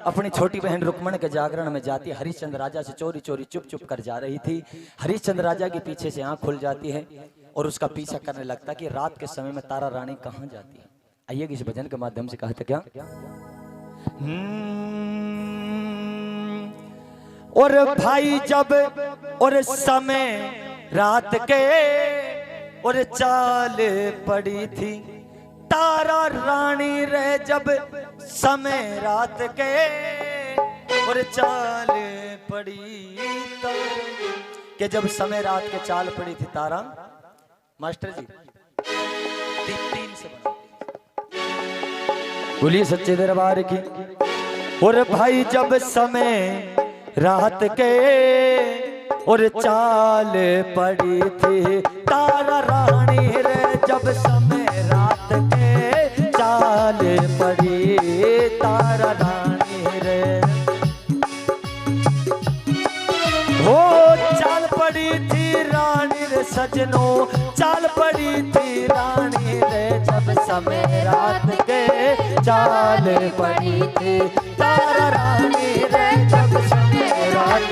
अपनी छोटी बहन रुक्मण के जागरण में जाती है। हरिश्चंद्र राजा से चोरी चोरी चुप चुप कर जा रही थी। हरिश्चंद्र राजा के पीछे से आंख खुल जाती है और उसका पीछा करने लगता कि रात के समय में तारा रानी कहाँ जाती है। आइए इस भजन के माध्यम से कहते क्या। और भाई जब और समय रात के और चाल पड़ी थी तारा रानी रे जब समय रात के और चाल पड़ी कि जब समय रात के चाल पड़ी थी तारा मास्टर जी तीन से बोलिए सच्चे दरबार की। और भाई जब समय रात के और चाल पड़ी थी तारा रानी रे जब समय रात के चाल पड़ी तारा रानी रे हो चाल पड़ी थी रानी रे सजनों चाल पड़ी थी रानी रे जब समय रात के चाल पड़ी थी तारा रानी रे जब समय रात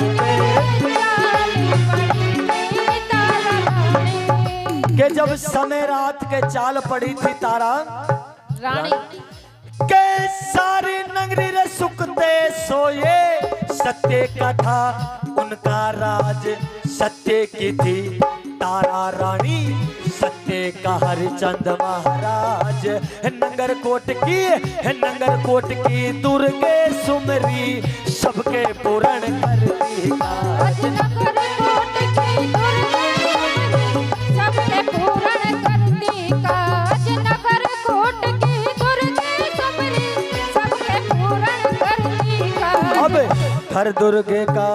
के जब समय रात के चाल पड़ी थी तारा रानी के सारी नगरी रे सुखते सोए सत्य का था उनका राज सत्य की थी तारा रानी सत्य का हरिचंद महाराज नंगर कोट की दुर्गे सुमरी सबके पूर्ण करती काज सबके पूर्ण करती काज नगर कोट की दुर्गे सुमरी सबके पूर्ण करती काज। अब हर दुर्गे का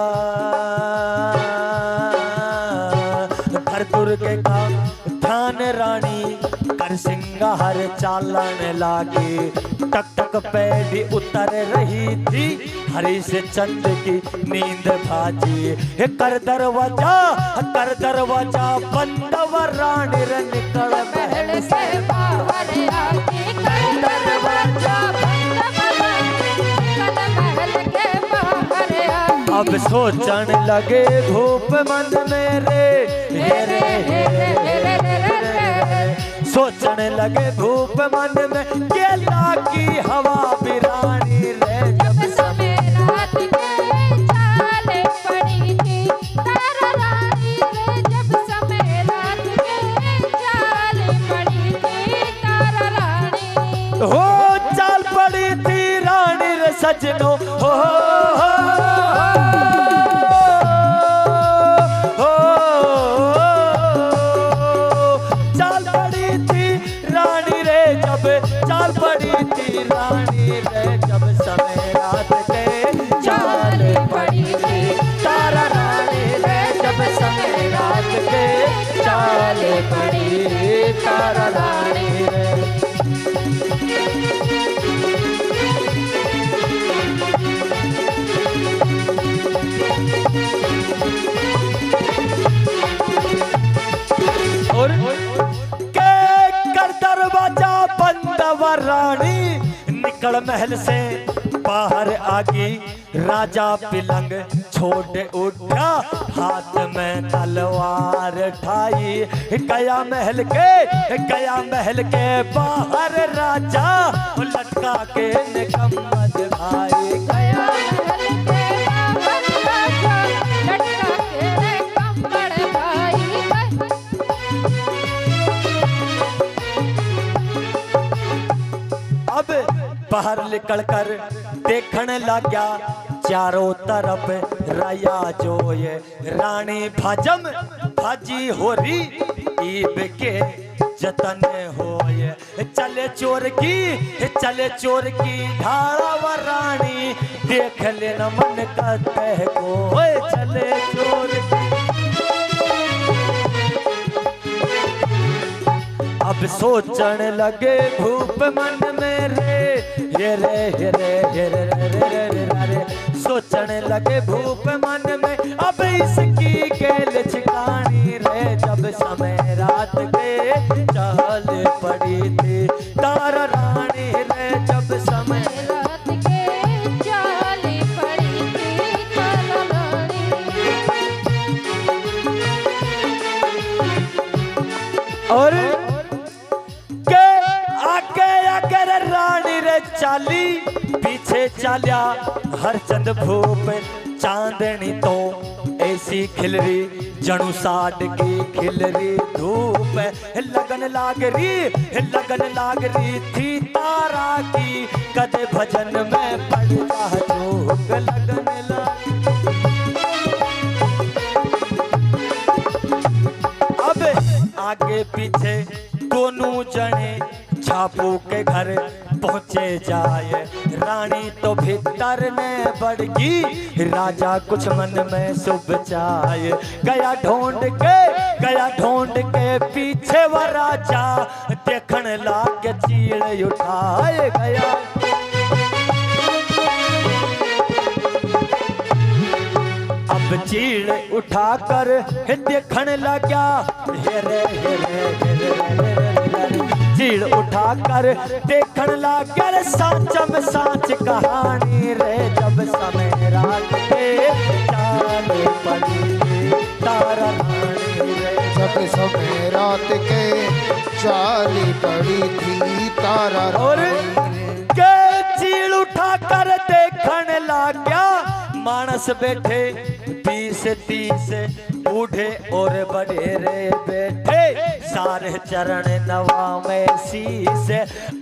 ध्यान रानी कर सिंगार चालन लागे टक टक पे भी उतर रही थी हरी से चंद की नींद भाजी कर दरवाजा बंद व रानी रे निकल महल से बाहर आके कर दरवाजा बंद निकल महल के बाहर आके। अब सोचन लगे भूप मन में रे सोचने लगे भूप मन में केला की हवा बिरानी रे जब समय रात के चाल पड़ी थी तारा रानी रे जब समय रात के चाल पड़ी थी तारा रानी हो चाल पड़ी थी रानी रे सजनों हो चाल पड़ी थी रानी रे जब समय रात के चाल पड़ी थी तारा रानी रे जब समय रात के चाल पड़ी तारा रानी रे। और दरवाजा बंद व रानी निकल महल से बाहर आगी राजा पिलंग छोड़ उठा हाथ में तलवार ठाई गया महल के बाहर राजा लटका के निकम्मत भाई गया महल के बाहर राजा लटका के निकम्मत भाई। अब बाहर निकल कर देखने लगा चारों तरफ राया जो ये रानी भाजी हो रही ईब के जतन हो ये चले चोर की ढाला व रानी देख लेना मन कहते को चले चोर की। अब सोचने लगे भूप मन में रे सोचने लगे भूप मन में अब इसकी गेल छिकानी रे जब समय रात के चाल पड़ी थी तारा रानी रे जब समय रात के चाल चाली पीछे चालिया हरचंद भूप चांदनी तो ऐसी खिलरी जणु साड की खिलरी धूप लगन लाग रही थी तारा की कदे भजन में पड़ता जोग लगन लाग। अब आगे पीछे दोनों जने छापू के घर पहुंचे जाए रानी तो भीतर ने बड़गी राजा कुछ मन में शुभ चाहे गया ढूंढ के पीछे वो राजा देखन लाग चीड़ उठाए गया। अब चीड़ उठाकर देखन लगा हेरे चीड़ उठाकर देखन लगा साचम साच कहानी रे जब समय रात के चाल पड़ी तारा रानी रे जब समय रात के चाल पड़ी थी तारा और के चीड़ उठाकर देखन लगा मानस बैठे 20-30 बूढ़े और बड़ेरे बैठे सारे चरण नवा में शीश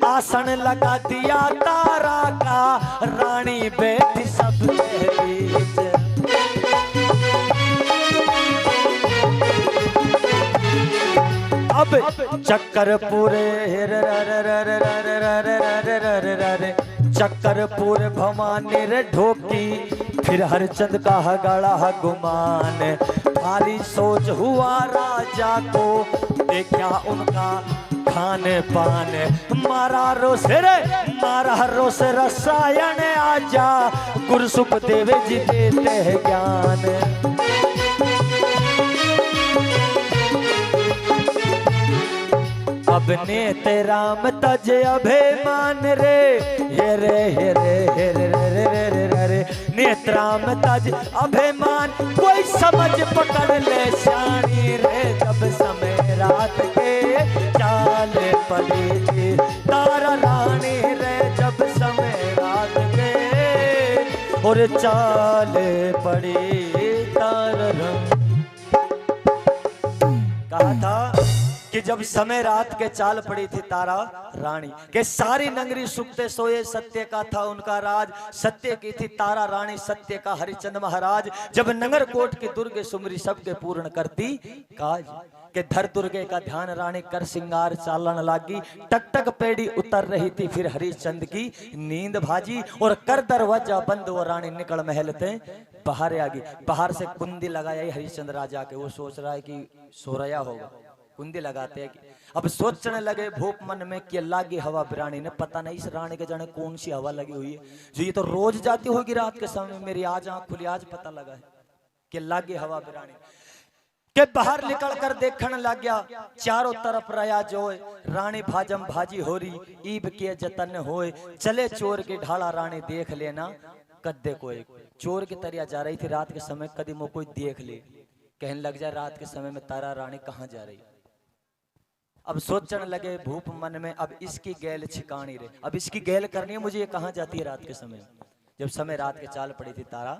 आसन लगा दिया तारा का रानी बैठी सबके बीच। अब चक्कर पूरे भवानी रे ढोकी फिर हरचंद का गड़ा गुमान भारी सोच हुआ राजा को देखा उनका खान पान मारा रोस रसायन आजा गुरसुख देवे जी देते हैं ज्ञान। अब नेत राम तज अभिमान रे हेरे नेत राम तज अभिमान कोई समझ पकड़ ले शानी रे जब समय रात के चाल पड़ी थी तारा रानी रे जब समय रात के और चाल पड़ी तारा कहा था कि जब समय रात के चाल पड़ी थी तारा रानी के सारी नगरी सुखते सोए सत्य का था उनका राज सत्य की थी तारा रानी सत्य का हरिचंद महाराज जब नगर कोट की दुर्गे सुमरी सबके पूर्ण करती काज के धर दुर्गे का ध्यान रानी कर सिंगार चालन लागी टक टक पेड़ी उतर रही थी फिर हरिचंद की नींद भाजी और कर दरवाजा बंद वो रानी निकल महलते बाहर आ गई। बाहर से कुंडी लगाया हरिचंद राजा के वो सोच रहा है कि सोरया होगा कुंडी लगाते हैं कि अब सोचने लगे भूप मन में कि लागी हवा रानी ने पता नहीं इस रानी के जाने कौन सी हवा लगी हुई है जो ये तो रोज जाती होगी रात के समय मेरी आज आंख खुली आज पता लगा है कि लागी हवा रानी के बाहर निकल कर देखने लग गया चारों तरफ रया जोए रानी भाजम भाजी हो रही ईब के जतन होए चले चोर के ढाला रानी देख लेना कद्दे को एक चोर की तरह जा रही थी रात के समय कदमों कोई देख ले कहने लग जाए रात के समय में तारा रानी कहाँ जा रही। अब सोचने लगे भूप मन में अब इसकी गैल छिकानी रे अब इसकी गैल करनी है मुझे ये कहाँ जाती है रात के समय जब समय रात के चाल पड़ी थी तारा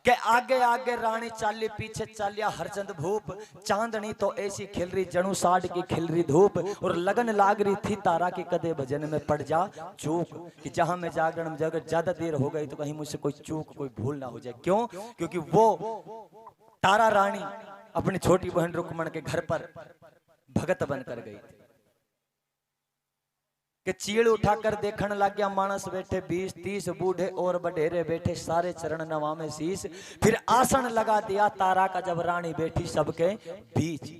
के आगे आगे रानी चाली पीछे चालिया हरचंद भूप चांदनी तो ऐसी खिल रही जणु साठ की खिल रही धूप और लगन लाग रही थी तारा के कदे भजन में पड़ जा चूक कि जहां मैं जागरण जगह ज्यादा देर हो गई तो कहीं मुझसे कोई चूक कोई भूल ना हो जाए क्यों क्योंकि वो तारा रानी अपनी छोटी बहन रुक्मण के घर पर भगत बनकर गई कि चीड़ उठाकर देखने लग गया मानस बैठे 20-30 बूढ़े और बडेरे बैठे सारे चरण नवा में शीश फिर आसन लगा दिया तारा का जब रानी बैठी सबके बीच।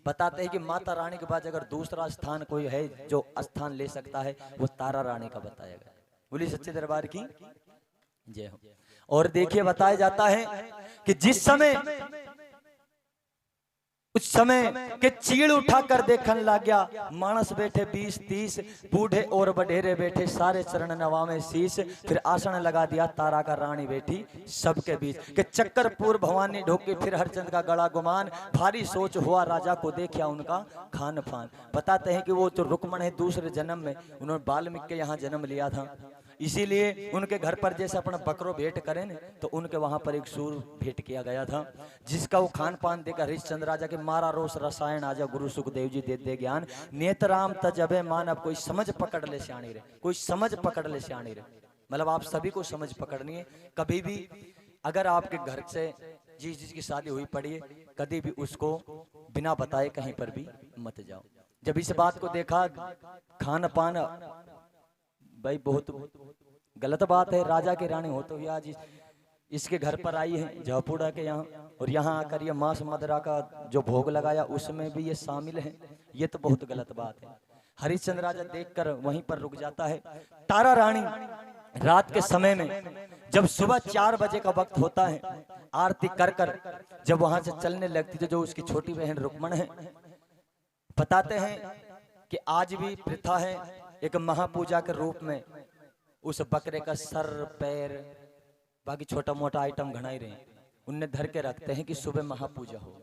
बताते हैं कि माता रानी के बाद अगर दूसरा स्थान कोई है जो स्थान ले सकता है वो तारा रानी का बताया गया। बोली सच्चे दरबार की जय हो। और देखिए बताया जाता है कि जिस समय उस समय के चीड़ उठाकर देखने लग गया मानस बैठे 20-30 बूढ़े और बडेरे बैठे सारे चरण नवा में शीश फिर आसन लगा दिया तारा का रानी बैठी सबके बीच के चक्करपुर भवानी ढोके फिर हरचंद का गड़ा गुमान भारी सोच हुआ राजा को देखा उनका खान पान। बताते हैं कि वो जो रुक्मण है दूसरे जन्म में उन्होंने वाल्मीकि के यहाँ जन्म लिया था इसीलिए उनके घर पर जैसे अपना बकरो भेंट करें न, तो उनके वहां पर एक सूर भेंट किया गया था, जिसका वो खान पान देकर हरिश्चंद्र राजा के मारा रोष रसायन आजा गुरु सुखदेव जी दे दे ज्ञान नेतराम तजबे मान। अब कोई समझ पकड़ ले सियाणी रे, कोई समझ पकड़ ले सियाणी रे। मतलब आप सभी को समझ पकड़नी है। कभी भी अगर आपके घर से जिस की शादी हुई पड़ी है, कभी भी उसको बिना बताए कहीं पर भी मत जाओ। जब इस बात को देखा, खान पान भाई बहुत गलत बात है। राजा की रानी हो तो ये आज इसके घर पर आई है झापुड़ा के यहाँ, और यहाँ आकर ये मांस मदरा का जो भोग लगाया उसमें भी ये शामिल है। ये तो बहुत गलत बात है। हरिश्चंद्र राजा देखकर वहीं पर रुक जाता है। तारा रानी रात के समय में जब सुबह 4 बजे का वक्त होता है, आरती कर कर जब वहां से चलने लगती थी, जो उसकी छोटी बहन रुक्मण है, बताते हैं कि आज भी प्रथा है एक महापूजा के रूप में उस बकरे का सर पैर बाकी छोटा मोटा आइटम घना ही रहे, उन्हें धर के रखते हैं कि सुबह महापूजा हो।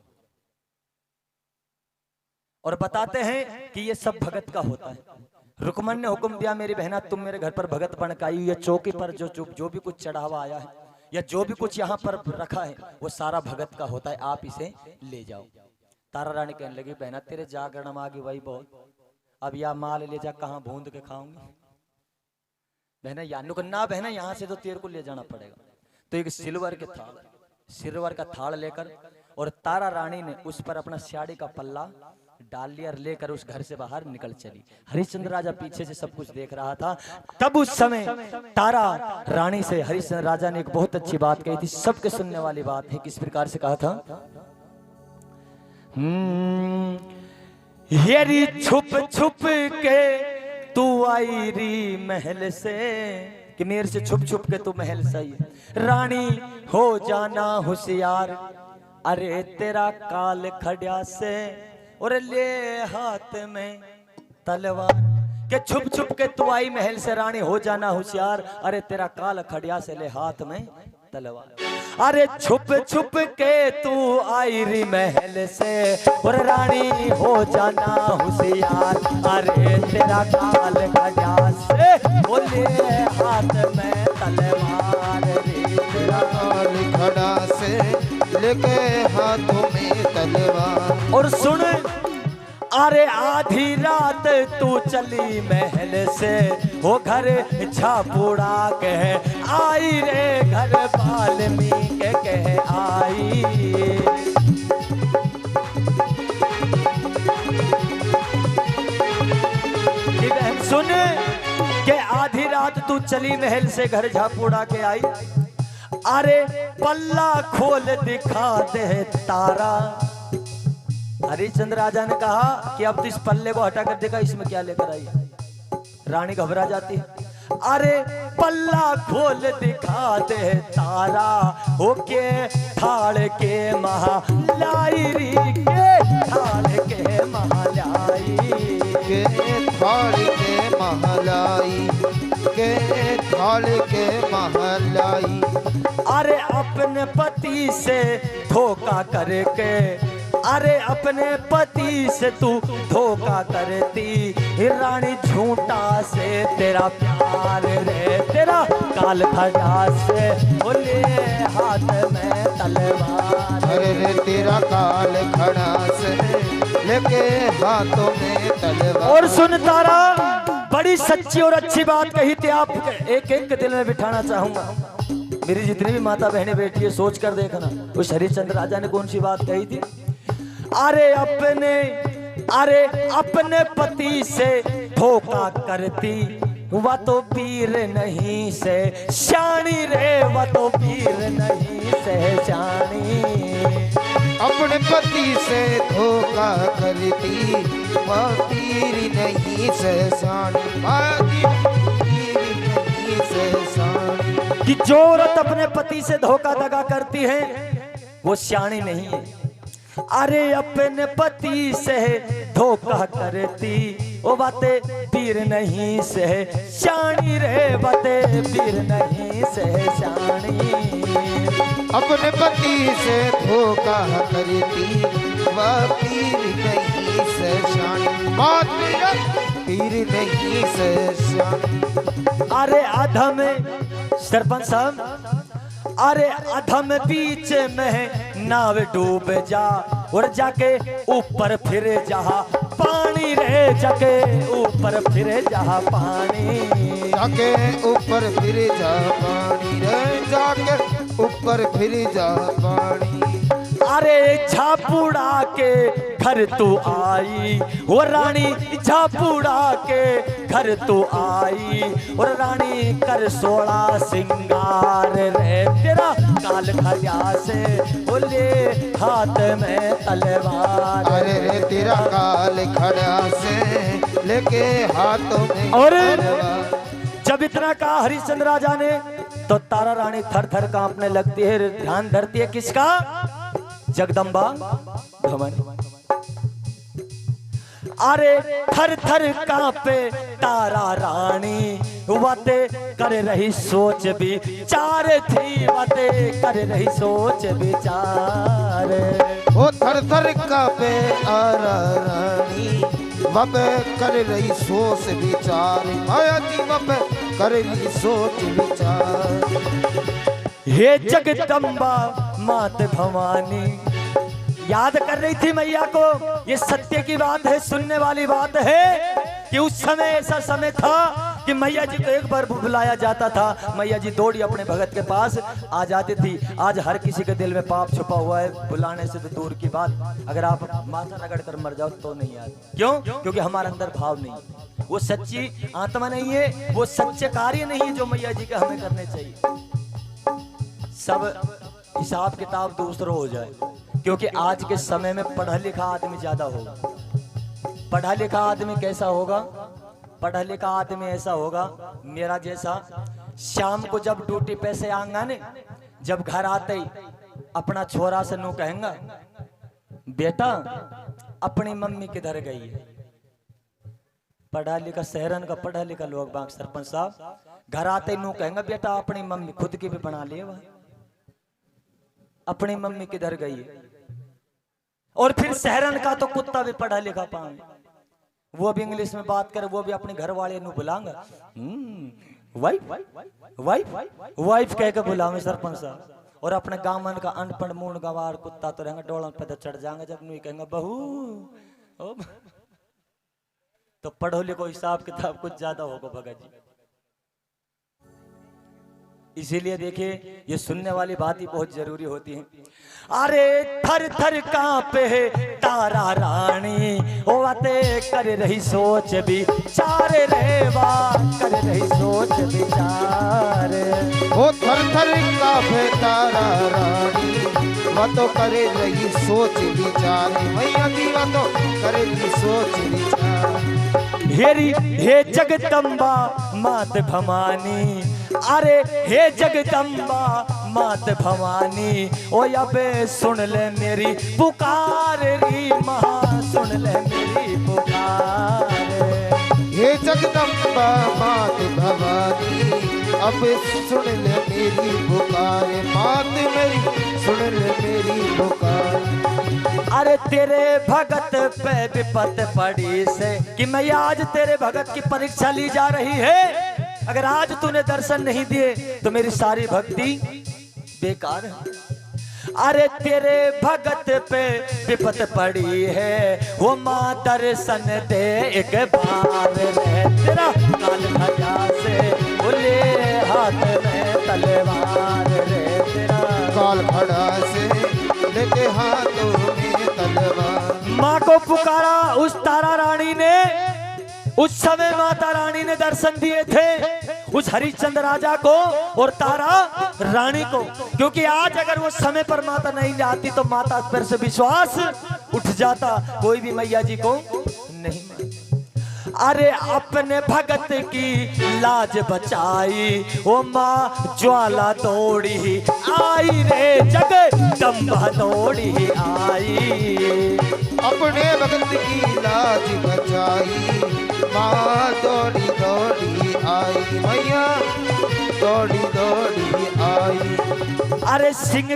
और बताते हैं कि ये सब भगत का होता है। रुकमन ने हुक्म दिया, मेरी बहना तुम मेरे घर पर भगत बन के आई हुई है, चौकी पर जो भी कुछ चढ़ावा आया है या जो भी कुछ यहाँ पर रखा है वो सारा भगत का होता है, आप इसे ले जाओ। तारा रानी कहने लगी, बहना तेरे जागरण आ गई वही बहुत, अब या माल ले जा, कहाँ भूंद के खाऊंगी। बहना या नुकन्ना बहना यहाँ से तो तेरे को ले जाना पड़ेगा। तो एक सिल्वर का थाल लेकर और तारा रानी ने उस पर अपना साड़ी का पल्ला डाल लिया और लेकर उस घर से बाहर निकल चली। हरिश्चंद्र राजा पीछे से सब कुछ देख रहा था। तब उस समय तारा रानी से हरिश्चंद्र राजा ने एक बहुत अच्छी बात कही थी, सबके सुनने वाली बात है। किस प्रकार से कहा था? हेरी छुप छुप के तू आई री महल से, कि मेरे से छुप छुप के तू महल सही, रानी हो जाना होशियार, अरे तेरा काल खड़िया से और ले हाथ में तलवार। के छुप छुप के तू आई महल से, रानी हो जाना होशियार, अरे तेरा काल खड़िया से ले हाथ में तलवार। अरे छुप छुप के तू आई री महल से और रानी हो जाना होशियार, अरे तेरा काल खड़िया से वो ले हाथ में तलवार रे, तेरा काल खड़ा से लेके हाथों में तलवार। और सुन, अरे आधी रात तू चली महल से, वो घर झापुड़ा कहे आई रे, घर वाल्मीकि कहे आई। सुन के आधी रात तू चली महल से, घर झापुड़ा के आई, अरे पल्ला खोल दिखा दे तारा। हरिश्चंद्र राजा ने कहा कि अब तो इस पल्ले को हटा कर देखा, इसमें क्या लेकर आई। रानी घबरा जाती है, अरे पल्ला खोल दिखा दे तारा, होके थाल के महालाई री, के थाल के महालाई, के थाल के महलाई, के थाल के महलाई। अरे अपने पति से धोखा करके, अरे अपने पति से तू धोखा करती, रानी झूठा से तेरा प्यार रे, तेरा काल खड़ा से बोले हाथ में तलवार। अरे रे तेरा काल खड़ा से लेके हाथों में तलवार। और सुन तारा, बड़ी सच्ची और अच्छी बात कही थी, आप एक एक के दिल में बिठाना चाहूंगा। मेरी जितनी भी माता बहनें बैठी है सोच कर देखना, उस हरिश्चंद्र राजा ने कौन सी बात कही थी। अरे अपने पति से धोखा करती, वह तो पीर नहीं से शानी रे, वह तो पीर नहीं से शानी। अपने पति से धोखा करती, वह पीर नहीं से शानी, पीर नहीं से शानी। कि जो औरत अपने पति से धोखा दगा करती है वो शानी नहीं है। अरे अपने पति से धोखा करती, वो बातें पीर नहीं से शानी रे, बातें पीर नहीं से शानी। अपने पति से धोखा करती, वह पीर नहीं से शानी, बात पीर नहीं से श्याम। अरे अधम सरपंच साहब, अरे अधम बीच में नाव डूब जा और जाके ऊपर फिर जहा पानी रे, जाके ऊपर फिर जहा पानी, जाके ऊपर फिर जा पानी रे, जाके ऊपर फिर जा पानी। अरे झापुड़ा के घर तू आई वो रानी, झापुड़ा के घर तू आई और रानी कर सोड़ा सिंगार रे, तेरा काल खड़ा से बोले हाथ में तलवार। अरे रे तेरा काल खड़ा से लेके हाथों में और तलवार। जब इतना कहा हरिश्चंद्र राजा ने तो तारा रानी थर थर कांपने लगती है। ध्यान धरती है किसका? जगदम्बा भवानी। अरे थर थर कांपे तारा रानी, बातें कर रही सोच विचार थी, बातें कर रही सोच विचार। वो थर थर कांपे तारा रानी, वब कर रही सोच विचार। माया जी वब कर रही सोच विचार। हे जगदम्बा मात भवानी, याद कर रही थी मैया को। ये सत्य की बात है, सुनने वाली बात है कि उस समय ऐसा समय था कि मैया जी को एक बार बुलाया जाता था, मैया जी दौड़ी अपने भगत के पास आ जाती थी। आज हर किसी के दिल में पाप छुपा हुआ है, बुलाने से तो दूर की बात, अगर आप माथा रगड़ कर मर जाओ तो नहीं याद। क्यों? क्योंकि हमारे अंदर भाव नहीं है, वो सच्ची आत्मा नहीं है, वो सच्चे कार्य नहीं है जो मैया जी के हमें करने चाहिए। सब हिसाब किताब दूसरा हो जाए, क्योंकि आज के समय में पढ़ा लिखा आदमी ज्यादा होगा। पढ़ा लिखा आदमी कैसा होगा? पढ़ा लिखा आदमी ऐसा होगा मेरा जैसा, शाम को जब ड्यूटी पे से आऊंगा ने, जब घर आते ही अपना छोरा से नू कहेंगा, बेटा अपनी मम्मी किधर गई है। पढ़ा लिखा शहरन का पढ़ा लिखा लोग बाग सरपंच साहब, घर आते ही नू कहेंगा, बेटा अपनी मम्मी, खुद की भी बना लिए वह, अपनी मम्मी किधर गई है। और फिर शहरन का तो कुत्ता भी पढ़ा लिखा पाए, वो भी इंग्लिश में बात करे, वो भी अपने घर वाले नु बुलाऊंगा, वाइफ वाइफ वाइफ कह के बुलाऊंगे सरपंच साहब। और अपने गामन का अनपढ़ मूड गवार कुत्ता तो रहेंगे, डोलों पे तो चढ़ जाएंगे जब नु कहेंगे बहू। तो पढ़ो लिखो हिसाब किताब कुछ ज्यादा होगा भगत जी। इसीलिए देखिए ये सुनने वाली बात ही बहुत जरूरी होती है। अरे थर थर कांपे तारा रानी, ओ बातें कर रही सोच विचार रे, बात कर रही सोच विचार। वो थर थर कांपे तारा रानी, वह तो करे रही सोच विचार। मैया की वह तो करे रही सोच विचार। हेरी हे जगदम्बा मात भवानी, अरे हे जगदम्बा मात भवानी, ओ अबे सुन ले मेरी पुकार री माँ, सुन ले मेरी पुकार। हे जगदम्बा मात भवानी, अब सुन ले मेरी पुकार। मात मेरी सुन ले मेरी पुकार। अरे तेरे भगत पे विपत पड़ी से कि मैं आज तेरे भगत की परीक्षा ली जा रही है। अगर आज तूने दर्शन नहीं दिए तो मेरी सारी भक्ति बेकार है। अरे तेरे भगत पे विपत पड़ी है, वो माँ दर्शन दे एक बार रे, तेरा काल खजा से बोले हाथ में तलवार रे, तेरा काल खड़ा से लेके हाथों में तलवार। माँ को पुकारा उस तारा रानी ने। उस समय माता रानी ने दर्शन दिए थे उस हरिश्चंद्र राजा को और तारा रानी को, क्योंकि आज अगर वो समय पर माता नहीं जाती तो माता पर से विश्वास उठ जाता, कोई भी मैया जी को नहीं मानता। अरे अपने भगत की लाज बचाई, वो माँ ज्वाला दौड़ी आई रे, जगदम्बा दौड़ी आई। अपने भगत की लाज बचाई, माँ दौड़ी दौड़ी आई। मैया दौड़ी दौड़ी आई। अरे सिंह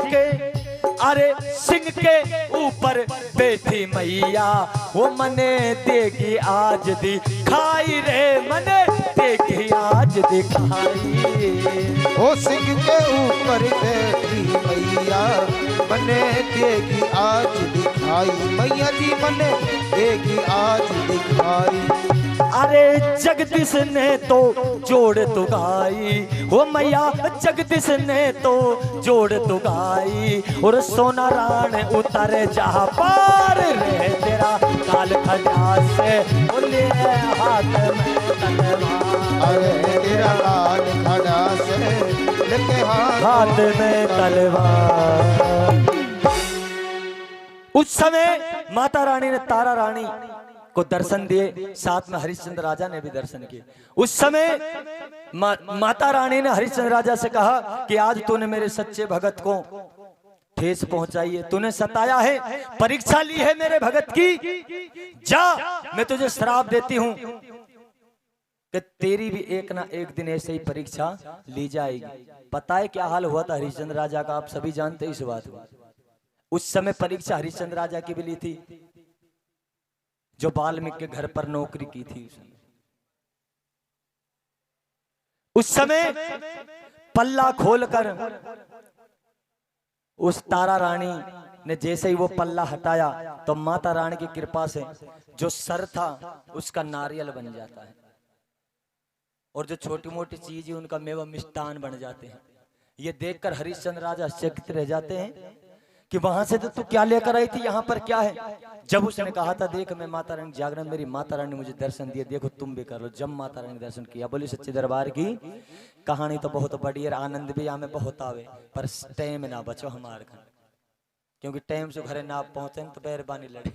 के ऊपर बैठी मैया, वो मने देगी आज दी दिखाई रे मने देखी आज दिखाई। ओ सिंह के ऊपर बैठी मैया मने देगी आज दिखाई, मैया जी मने देगी आज दिखाई। अरे जगदीश ने तो जोड़ तो गाई, ओ मैया जगदीश ने तो जोड़ तो गाई। और सोना राण उतर जहाँ पार रे तेरा काल खजा से बोले हाथ में तलवार। अरे तेरा लाल खड़ा से लेके हाथ में तलवार। उस समय माता रानी ने तारा रानी को दर्शन दिए, साथ में हरिश्चंद्र राजा ने भी दर्शन किए। उस समय माता रानी ने हरिश्चंद्र राजा से कहा कि आज तूने मेरे सच्चे भगत को ठेस पहुंचाई है, तूने सताया है, परीक्षा ली है मेरे भगत की। जा, मैं तुझे श्राप देती हूं कि तेरी भी एक ना एक दिन ऐसे ही परीक्षा ली जाएगी। पता है क्या हाल हुआ था हरिश्चंद्र राजा का, आप सभी जानते हैं इस बात को। उस समय परीक्षा हरिश्चंद्र राजा की भी ली थी, जो वाल्मीकि के घर पर नौकरी की थी। उस समय पल्ला खोलकर उस तारा रानी ने जैसे ही वो पल्ला हटाया तो माता रानी की कृपा से जो सर था उसका नारियल बन जाता है, और जो छोटी मोटी चीज है उनका मेवा मिष्टान बन जाते हैं। ये देखकर हरिश्चंद्र राजा आश्चर्यचकित रह जाते हैं कि वहां से तो तू क्या लेकर आई थी, यहाँ पर क्या है। जब उसने कहा था देख मैं माता रानी जागरण, मेरी माता रानी मुझे दर्शन दिए, देखो तुम भी कर लो। जब माता रानी दर्शन किया, बोली सच्चे दरबार की कहानी तो बहुत बड़ी है, आनंद भी हमें बहुत आवे, पर टाइम ना बचो हमारे घर, क्योंकि टाइम से घरे ना पहुंचे तो मेहरबानी लड़े।